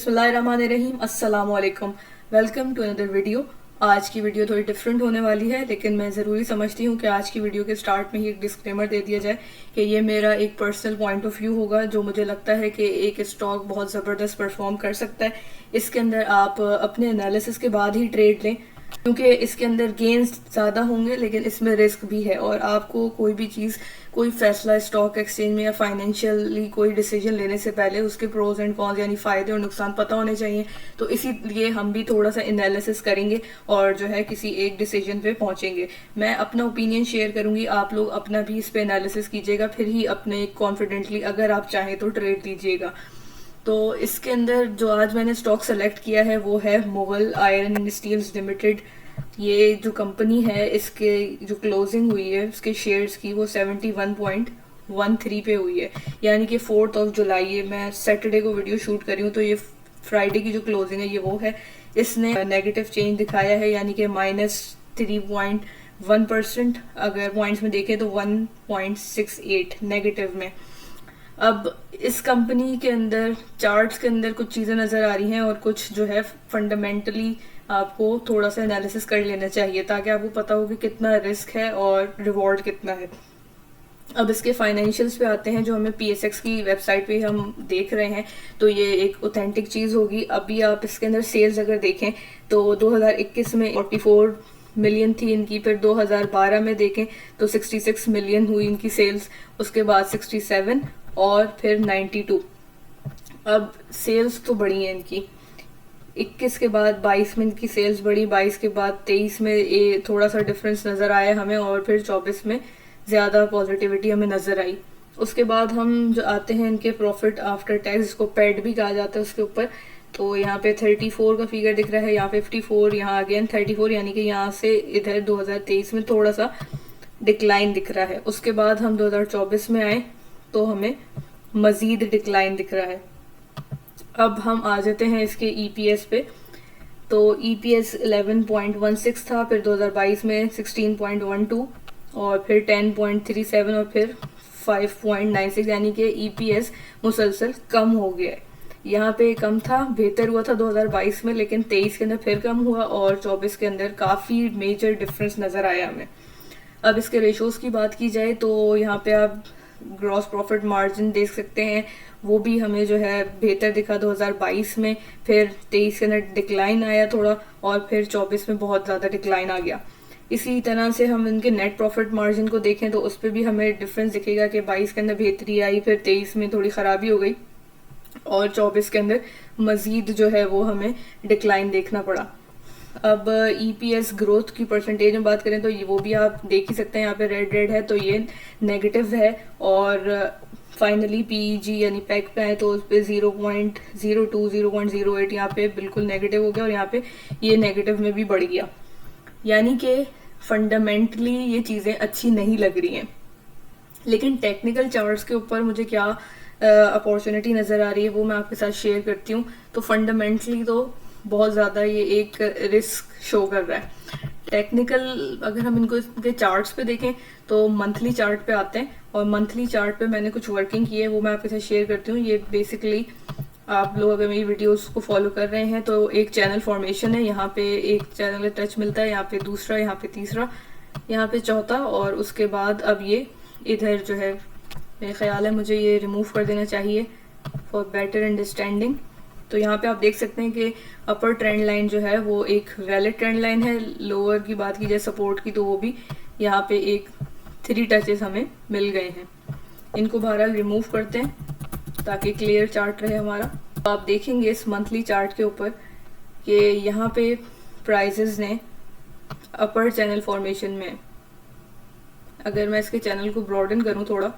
बिस्मिल्लाहिर्रहमानिर्रहीम, अस्सलाम वालेकुम। Welcome to another video. आज की वीडियो थोड़ी डिफरेंट होने वाली है, लेकिन मैं ज़रूरी समझती हूँ कि आज की वीडियो के स्टार्ट में ही एक डिस्क्लेमर दे दिया जाए कि ये मेरा एक पर्सनल पॉइंट ऑफ व्यू होगा, जो मुझे लगता है कि एक स्टॉक बहुत ज़बरदस्त परफॉर्म कर सकता है। इसके अंदर आप अपने एनालिसिस के बाद ही ट्रेड लें, क्योंकि इसके अंदर गेन्स ज़्यादा होंगे लेकिन इसमें रिस्क भी है, और आपको कोई भी चीज़, कोई फैसला स्टॉक एक्सचेंज में या फाइनेंशियली कोई डिसीजन लेने से पहले उसके प्रोज एंड कॉन्स यानी फ़ायदे और नुकसान पता होने चाहिए। तो इसीलिए हम भी थोड़ा सा एनालिसिस करेंगे और जो है किसी एक डिसीजन पे पहुंचेंगे। मैं अपना ओपिनियन शेयर करूंगी, आप लोग अपना भी इस पे एनालिसिस कीजिएगा, फिर ही अपने कॉन्फिडेंटली अगर आप चाहें तो ट्रेड लीजिएगा। तो इसके अंदर जो आज मैंने स्टॉक सेलेक्ट किया है वो है Mughal iron and steels limited. ये जो कंपनी है, इसके जो क्लोजिंग हुई है उसके शेयर्स की, वो 71.13 पे हुई है, यानी कि 4 जुलाई। ये मैं सैटरडे को वीडियो शूट करी हूँ, तो ये फ्राइडे की जो क्लोजिंग है ये वो है। इसने नेगेटिव चेंज दिखाया है, यानी कि -3.1%। अगर पॉइंट्स में देखें तो 1.68 नेगेटिव में। अब इस कंपनी के अंदर चार्ट्स के अंदर कुछ चीज़ें नज़र आ रही हैं, और कुछ जो है फंडामेंटली आपको थोड़ा सा एनालिसिस कर लेना चाहिए, ताकि आपको पता हो कि कितना रिस्क है और रिवॉर्ड कितना है। अब इसके फाइनेंशियल्स पे आते हैं, जो हमें पीएसएक्स की वेबसाइट पे हम देख रहे हैं, तो ये एक ऑथेंटिक चीज़ होगी। अभी आप इसके अंदर सेल्स अगर देखें तो 2021 में 44 मिलियन थी इनकी, फिर 2012 में देखें तो 66 मिलियन हुई इनकी सेल्स, उसके बाद 67 और फिर 92। अब सेल्स तो बढ़ी है इनकी। 21 के बाद 22 में इनकी सेल्स बढ़ी, 22 के बाद 23 में ये थोड़ा सा डिफरेंस नज़र आया हमें, और फिर 24 में ज़्यादा पॉजिटिविटी हमें नज़र आई। उसके बाद हम जो आते हैं इनके प्रॉफिट आफ्टर टैक्स, जिसको पेड भी कहा जाता है, उसके ऊपर तो यहाँ पे 34 का फिगर दिख रहा है, यहाँ 54, यहाँ अगेन 34, यानी कि यहाँ से इधर 2023 में थोड़ा सा डिक्लाइन दिख रहा है। उसके बाद हम 2024 में आए तो हमें मजीद डिक्लाइन दिख रहा है। अब हम आ जाते हैं इसके ईपीएस पे, तो ईपीएस 11.16 था, फिर 2022 में 16.12, और फिर 10.37, और फिर 5.96, यानी कि ईपीएस मुसलसल कम हो गया है। यहाँ पे कम था, बेहतर हुआ था 2022 में, लेकिन 23 के अंदर फिर कम हुआ, और 24 के अंदर काफ़ी मेजर डिफरेंस नज़र आया हमें। अब इसके रेशोज़ की बात की जाए तो यहाँ पे आप ग्रॉस प्रॉफिट मार्जिन देख सकते हैं, वो भी हमें जो है बेहतर दिखा 2022 में, फिर 23 के अंदर डिक्लाइन आया थोड़ा, और फिर 24 में बहुत ज़्यादा डिक्लाइन आ गया। इसी तरह से हम इनके नेट प्रॉफिट मार्जिन को देखें तो उस पर भी हमें डिफरेंस दिखेगा कि 22 के अंदर बेहतरी आई, फिर 23 में थोड़ी ख़राबी हो गई, और 24 के अंदर मज़ीद जो है वो हमें डिक्लाइन देखना पड़ा। अब ईपीएस ग्रोथ की परसेंटेज में बात करें तो वो भी आप देख ही सकते हैं, यहाँ पे रेड रेड है तो ये नेगेटिव है, और फाइनली पीईजी यानी पैक पे आए तो उस पर 0.02 0.08 यहाँ पे बिल्कुल नेगेटिव हो गया, और यहाँ पे ये नेगेटिव में भी बढ़ गया, यानी कि फंडामेंटली ये चीज़ें अच्छी नहीं लग रही हैं। लेकिन टेक्निकल चार्ट्स के ऊपर मुझे क्या अपॉर्चुनिटी नज़र आ रही है वो मैं आपके साथ शेयर करती हूँ। तो फंडामेंटली तो बहुत ज़्यादा ये एक रिस्क शो कर रहा है। टेक्निकल अगर हम इनको इनके चार्ट्स पे देखें तो मंथली चार्ट पे आते हैं, और मंथली चार्ट पे मैंने कुछ वर्किंग की है वो मैं आपके साथ शेयर करती हूँ। ये बेसिकली आप लोग अगर मेरी वीडियोस को फॉलो कर रहे हैं तो एक चैनल फॉर्मेशन है, यहाँ पे एक चैनल टच मिलता है, यहाँ पे दूसरा, यहाँ पे तीसरा, यहाँ पे चौथा, और उसके बाद अब ये इधर जो है मेरे ख्याल है मुझे ये रिमूव कर देना चाहिए फॉर बेटर अंडरस्टैंडिंग। तो यहाँ पे आप देख सकते हैं कि अपर ट्रेंड लाइन जो है वो एक वैलिड ट्रेंड लाइन है। लोअर की बात की जाए सपोर्ट की, तो वो भी यहाँ पे एक 3 टचेस हमें मिल गए हैं। इनको बहरहाल रिमूव करते हैं ताकि क्लियर चार्ट रहे हमारा। तो आप देखेंगे इस मंथली चार्ट के ऊपर कि यहाँ पे प्राइजेस ने अपर चैनल फॉर्मेशन में, अगर मैं इसके चैनल को ब्रॉडन करूँ थोड़ा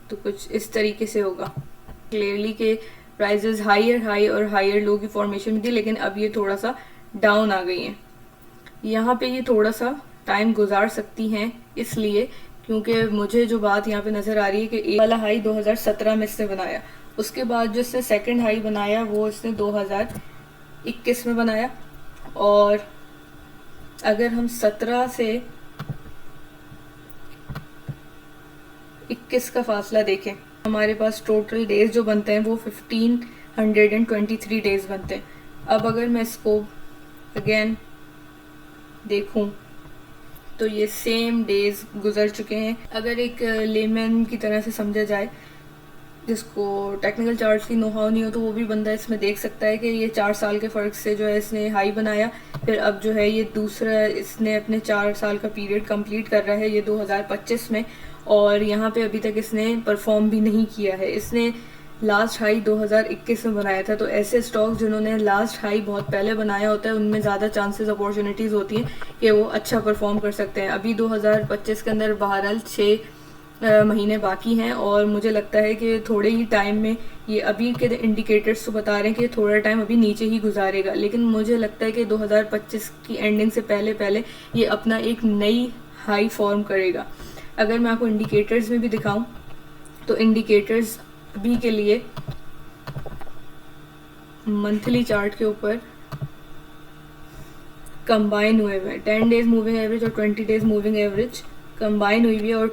तो कुछ इस तरीके से होगा क्लियरली कि प्राइजेस हाई और हायर लो की फॉर्मेशन में थी, लेकिन अब ये थोड़ा सा डाउन आ गई हैं। यहाँ पे ये थोड़ा सा टाइम गुजार सकती हैं, इसलिए क्योंकि मुझे जो बात यहाँ पे नज़र आ रही है कि एक वाला हाई 2017 में इसने बनाया, उसके बाद जो इसने सेकंड हाई बनाया वो इसने 2021 में बनाया, और अगर हम 17 से 21 का फासला देखें हमारे पास टोटल डेज जो बनते हैं वो 1523 डेज बनते हैं। अब अगर मैं इसको अगेन देखूं तो ये सेम डेज गुजर चुके हैं। अगर एक लेमैन की तरह से समझा जाए, जिसको टेक्निकल चार्ट्स की नो हाउ नहीं हो, तो वो भी बंदा इसमें देख सकता है कि ये 4 साल के फ़र्क से जो है इसने हाई बनाया, फिर अब जो है ये दूसरा इसने अपने 4 साल का पीरियड कंप्लीट कर रहा है ये 2025 में, और यहाँ पे अभी तक इसने परफॉर्म भी नहीं किया है। इसने लास्ट हाई 2021 में बनाया था। तो ऐसे स्टॉक्स जिन्होंने लास्ट हाई बहुत पहले बनाया होता है उनमें ज़्यादा चांसेस अपॉर्चुनिटीज़ होती हैं कि वो अच्छा परफॉर्म कर सकते हैं। अभी 2025 के अंदर बहरहाल 6 महीने बाकी हैं, और मुझे लगता है कि थोड़े ही टाइम में ये अभी के इंडिकेटर्स तो बता रहे हैं कि थोड़ा टाइम अभी नीचे ही गुजारेगा, लेकिन मुझे लगता है कि 2025 की एंडिंग से पहले पहले ये अपना एक नई हाई फॉर्म करेगा। अगर मैं आपको इंडिकेटर्स में भी दिखाऊं तो इंडिकेटर्स अभी के लिए मंथली चार्ट के ऊपर कंबाइन हुए हुए हैं। 10 डेज मूविंग एवरेज और 20 डेज मूविंग एवरेज कंबाइन हुई हुई है, और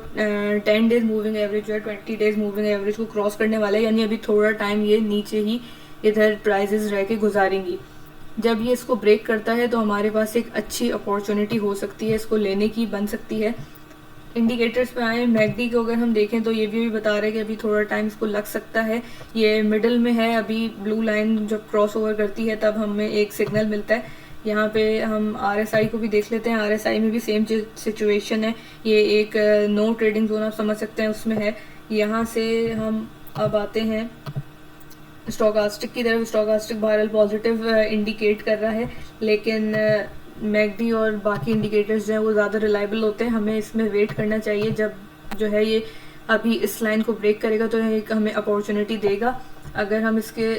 10 डेज मूविंग एवरेज जो है 20 डेज मूविंग एवरेज को क्रॉस करने वाला है, यानी अभी थोड़ा टाइम ये नीचे ही इधर प्राइजेस रह के गुजारेंगी। जब ये इसको ब्रेक करता है तो हमारे पास एक अच्छी अपॉर्चुनिटी हो सकती है, इसको लेने की बन सकती है। इंडिकेटर्स पे आए, मैकडी को अगर हम देखें तो ये भी बता रहे हैं कि अभी थोड़ा टाइम इसको लग सकता है। ये मिडल में है, अभी ब्लू लाइन जब क्रॉस ओवर करती है तब हमें एक सिग्नल मिलता है। यहाँ पे हम RSI को भी देख लेते हैं। RSI में भी सेम सिचुएशन है, ये एक नो ट्रेडिंग जोन आप समझ सकते हैं उसमें है। यहाँ से हम अब आते हैं स्टोकास्टिक की तरफ। स्टोकास्टिक बहरहाल पॉजिटिव इंडिकेट कर रहा है, लेकिन मैकडी और बाकी इंडिकेटर्स जो हैं वो ज़्यादा रिलायबल होते हैं। हमें इसमें वेट करना चाहिए, जब जो है ये अभी इस लाइन को ब्रेक करेगा तो एक हमें अपॉर्चुनिटी देगा। अगर हम इसके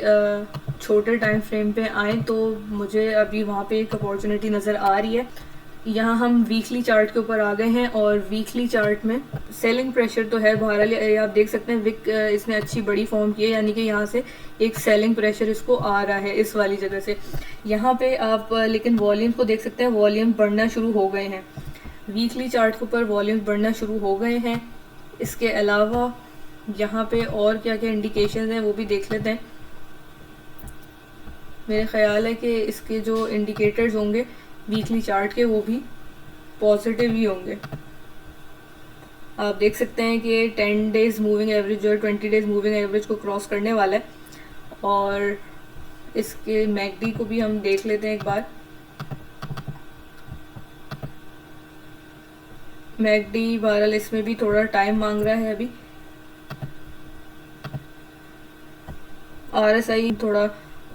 छोटे टाइम फ्रेम पे आएँ तो मुझे अभी वहाँ पे एक अपॉर्चुनिटी नज़र आ रही है। यहाँ हम वीकली चार्ट के ऊपर आ गए हैं, और वीकली चार्ट में सेलिंग प्रेशर तो है बहरहाल, आप देख सकते हैं विक इसने अच्छी बड़ी फॉर्म की है, यानी कि यहाँ से एक सेलिंग प्रेशर इसको आ रहा है इस वाली जगह से। यहाँ पे आप लेकिन वॉल्यूम को देख सकते हैं, वॉल्यूम बढ़ना शुरू हो गए हैं। वीकली चार्ट के ऊपर वॉल्यूम बढ़ना शुरू हो गए हैं। इसके अलावा यहाँ पे और क्या क्या इंडिकेशन हैं वो भी देख लेते हैं। मेरे ख्याल है कि इसके जो इंडिकेटर्स होंगे वीकली चार्ट के वो भी पॉजिटिव ही होंगे। आप देख सकते हैं कि 10 डेज मूविंग एवरेज जो है 20 डेज मूविंग एवरेज को क्रॉस करने वाला है। और इसके मैकडी को भी हम देख लेते हैं एक बार। मैकडी बहरहाल इसमें भी थोड़ा टाइम मांग रहा है अभी। RSI थोड़ा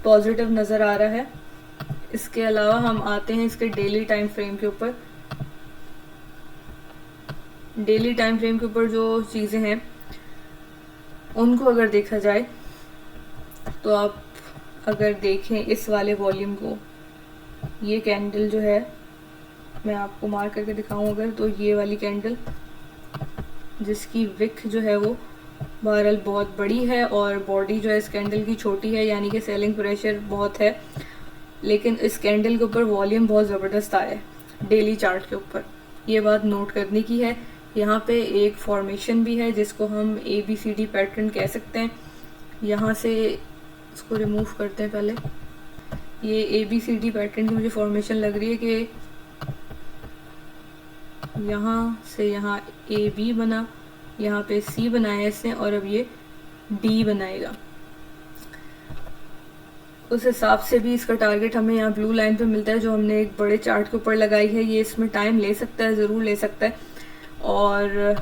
पॉजिटिव नज़र आ रहा है। इसके अलावा हम आते हैं इसके डेली टाइम फ्रेम के ऊपर। डेली टाइम फ्रेम के ऊपर जो चीज़ें हैं उनको अगर देखा जाए तो आप अगर देखें इस वाले वॉल्यूम को, ये कैंडल जो है मैं आपको मार्क करके दिखाऊं अगर, तो ये वाली कैंडल जिसकी विक जो है वो बहरहाल बहुत बड़ी है और बॉडी जो है इस कैंडल की छोटी है, यानी कि सेलिंग प्रेशर बहुत है, लेकिन इस कैंडल के ऊपर वॉल्यूम बहुत ज़बरदस्त आया है डेली चार्ट के ऊपर। ये बात नोट करने की है। यहाँ पे एक फॉर्मेशन भी है जिसको हम ABCD पैटर्न कह सकते हैं। यहाँ से इसको रिमूव करते हैं पहले। ये ABCD पैटर्न की मुझे फॉर्मेशन लग रही है कि यहाँ से यहाँ AB बना, यहाँ पे C बनाया इसने, और अब ये D बनाएगा। उस हिसाब से भी इसका टारगेट हमें यहाँ ब्लू लाइन पे मिलता है जो हमने एक बड़े चार्ट के ऊपर लगाई है। ये इसमें टाइम ले सकता है, ज़रूर ले सकता है। और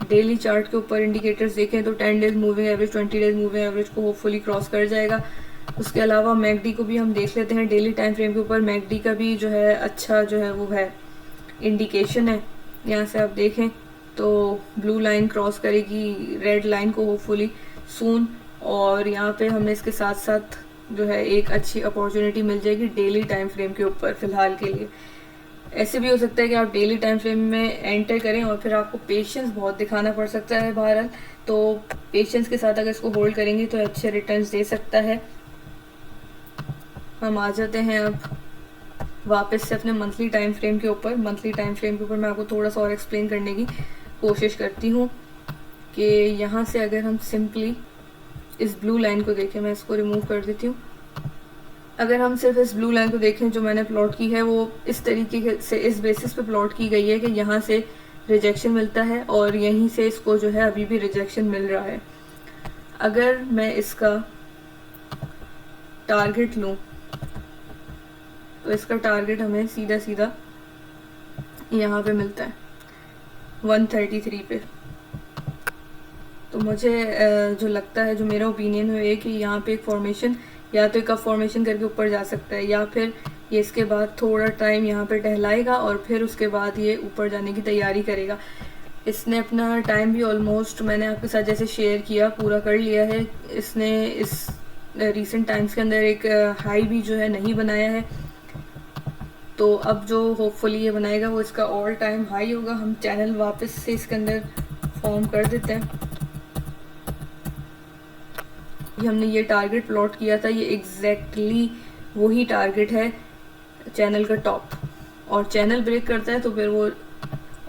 डेली चार्ट के ऊपर इंडिकेटर्स देखें तो 10 days moving average 20 days moving average को होपफुली क्रॉस कर जाएगा। उसके अलावा मैकडी को भी हम देख लेते हैं। डेली टाइम फ्रेम के ऊपर मैकडी का भी जो है अच्छा जो है वो है इंडिकेशन है। यहाँ से आप देखें तो ब्लू लाइन क्रॉस करेगी रेड लाइन को होपफुली सून, और यहाँ पे हमें इसके साथ साथ जो है एक अच्छी अपॉर्चुनिटी मिल जाएगी डेली टाइम फ्रेम के ऊपर फ़िलहाल के लिए। ऐसे भी हो सकता है कि आप डेली टाइम फ्रेम में एंटर करें और फिर आपको पेशेंस बहुत दिखाना पड़ सकता है बहरहाल, तो पेशेंस के साथ अगर इसको होल्ड करेंगे तो अच्छे रिटर्न्स दे सकता है। हम आ जाते हैं अब वापस से अपने मंथली टाइम फ्रेम के ऊपर। मंथली टाइम फ्रेम के ऊपर मैं आपको थोड़ा सा और एक्सप्लेन करने की कोशिश करती हूँ कि यहाँ से अगर हम सिंपली इस ब्लू लाइन को देखें, मैं इसको रिमूव कर देती हूँ। अगर हम सिर्फ इस ब्लू लाइन को देखें जो मैंने प्लॉट की है, वो इस तरीके से इस बेसिस पे प्लॉट की गई है कि यहाँ से रिजेक्शन मिलता है और यहीं से इसको जो है अभी भी रिजेक्शन मिल रहा है। अगर मैं इसका टारगेट लूँ तो इसका टारगेट हमें सीधा सीधा यहाँ पे मिलता है 133 पे। तो मुझे जो लगता है, जो मेरा ओपिनियन है कि यहाँ पे एक फॉर्मेशन या तो एक फॉर्मेशन करके ऊपर जा सकता है, या फिर ये इसके बाद थोड़ा टाइम यहाँ पे टहलाएगा और फिर उसके बाद ये ऊपर जाने की तैयारी करेगा। इसने अपना टाइम भी ऑलमोस्ट, मैंने आपके साथ जैसे शेयर किया, पूरा कर लिया है। इसने इस रीसेंट टाइम्स के अंदर एक हाई भी जो है नहीं बनाया है, तो अब जो होपफुली ये बनाएगा वो इसका ऑल टाइम हाई होगा। हम चैनल वापस से इसके अंदर फॉर्म कर देते हैं। हमने ये टारगेट प्लॉट किया था, ये एग्जैक्टली वही टारगेट है चैनल का टॉप, और चैनल ब्रेक करता है तो फिर वो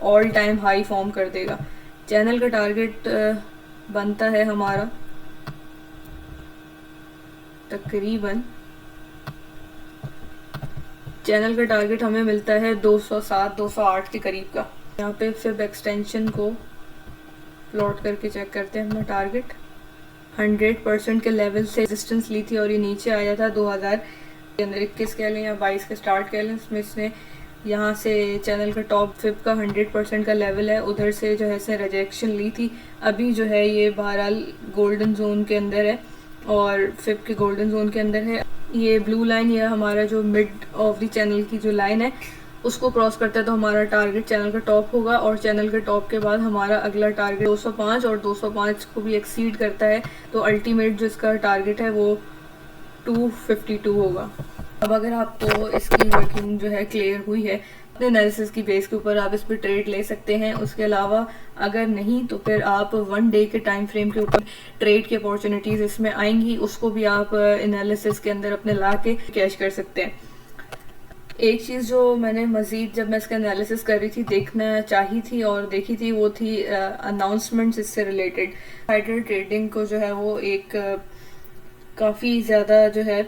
ऑल टाइम हाई फॉर्म कर देगा। चैनल का टारगेट बनता है हमारा तकरीबन, चैनल का टारगेट हमें मिलता है 207-208 के करीब का। यहाँ पे फिर एक्सटेंशन को प्लॉट करके चेक करते हैं। अपना टारगेट 100% के लेवल से रेजिस्टेंस ली थी और ये नीचे आया था 2000 के अंदर, 21 कह लें या 22 के स्टार्ट कह लें। इसमें इसने यहाँ से चैनल का टॉप फिप का 100% का लेवल है, उधर से जो है इसने रिजेक्शन ली थी। अभी जो है ये बहरहाल गोल्डन जोन के अंदर है और फिप के गोल्डन जोन के अंदर है। ये ब्लू लाइन, ये हमारा जो मिड ऑफ द चैनल की जो लाइन है, उसको क्रॉस करता है तो हमारा टारगेट चैनल का टॉप होगा, और चैनल के टॉप के बाद हमारा अगला टारगेट 205, और 205 को भी एक्सीड करता है तो अल्टीमेट जो इसका टारगेट है वो 252 होगा। अब अगर आपको इसकी वर्किंग जो है क्लियर हुई है, अपने एनालिसिस की बेस के ऊपर आप इस पर ट्रेड ले सकते हैं। उसके अलावा अगर नहीं तो फिर आप 1 डे के टाइम फ्रेम के ऊपर ट्रेड की अपॉर्चुनिटीज इसमें आएंगी, उसको भी आप एनालिसिस के अंदर अपने ला के कैश कर सकते हैं। एक चीज़ जो मैंने मज़ीद जब मैं इसका एनालिसिस कर रही थी देखना चाही थी और देखी थी, वो थी अनाउंसमेंट्स इससे रिलेटेड। इंसाइडर ट्रेडिंग को जो है वो एक काफ़ी ज़्यादा जो है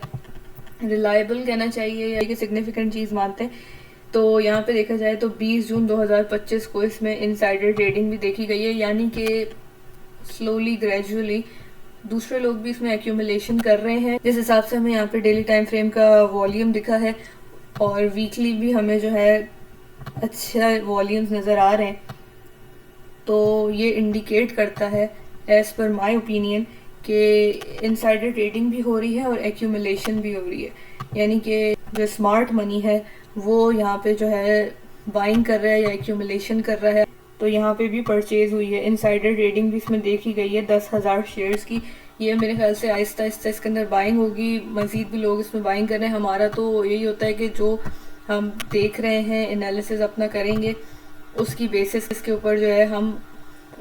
रिलायबल कहना चाहिए या एक सिग्निफिकेंट चीज़ मानते हैं। तो यहाँ पे देखा जाए तो 20 जून 2025 को इसमें इनसाइडर ट्रेडिंग भी देखी गई है, यानी कि स्लोली ग्रेजुअली दूसरे लोग भी इसमें एक्यूमुलेशन कर रहे हैं। जिस हिसाब से हमें यहाँ पे डेली टाइम फ्रेम का वॉल्यूम दिखा है और वीकली भी हमें जो है अच्छा वॉल्यूम्स नज़र आ रहे हैं, तो ये इंडिकेट करता है एज़ पर माय ओपिनियन कि इनसाइडर ट्रेडिंग भी हो रही है और एक्यूमुलेशन भी हो रही है। यानी कि जो स्मार्ट मनी है वो यहाँ पे जो है बाइंग कर रहा है या एक्यूमुलेशन कर रहा है। तो यहाँ पे भी परचेज हुई है, इनसाइडर ट्रेडिंग भी इसमें देखी गई है 10,000 शेयर्स की। ये मेरे ख्याल से आहिस्ता आहिस्ता इसके अंदर बाइंग होगी, मज़ीद भी लोग इसमें बाइंग कर रहे हैं। हमारा तो यही होता है कि जो हम देख रहे हैं एनालिसिस अपना करेंगे, उसकी बेसिस के ऊपर जो है हम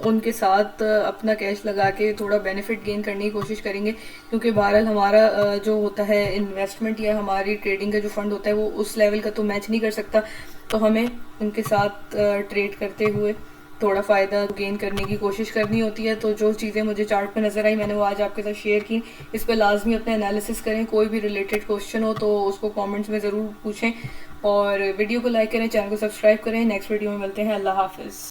उनके साथ अपना कैश लगा के थोड़ा बेनिफिट गेन करने की कोशिश करेंगे, क्योंकि बहरहाल हमारा जो होता है इन्वेस्टमेंट या हमारी ट्रेडिंग का जो फंड होता है वो उस लेवल का तो मैच नहीं कर सकता। तो हमें उनके साथ ट्रेड करते हुए थोड़ा फ़ायदा गेन करने की कोशिश करनी होती है। तो जो चीज़ें मुझे चार्ट पे नज़र आई मैंने वो आज आपके साथ शेयर की। इस पर लाजमी अपना एनालिसिस करें। कोई भी रिलेटेड क्वेश्चन हो तो उसको कमेंट्स में ज़रूर पूछें और वीडियो को लाइक करें, चैनल को सब्सक्राइब करें। नेक्स्ट वीडियो में मिलते हैं। अल्लाह हाफिज़।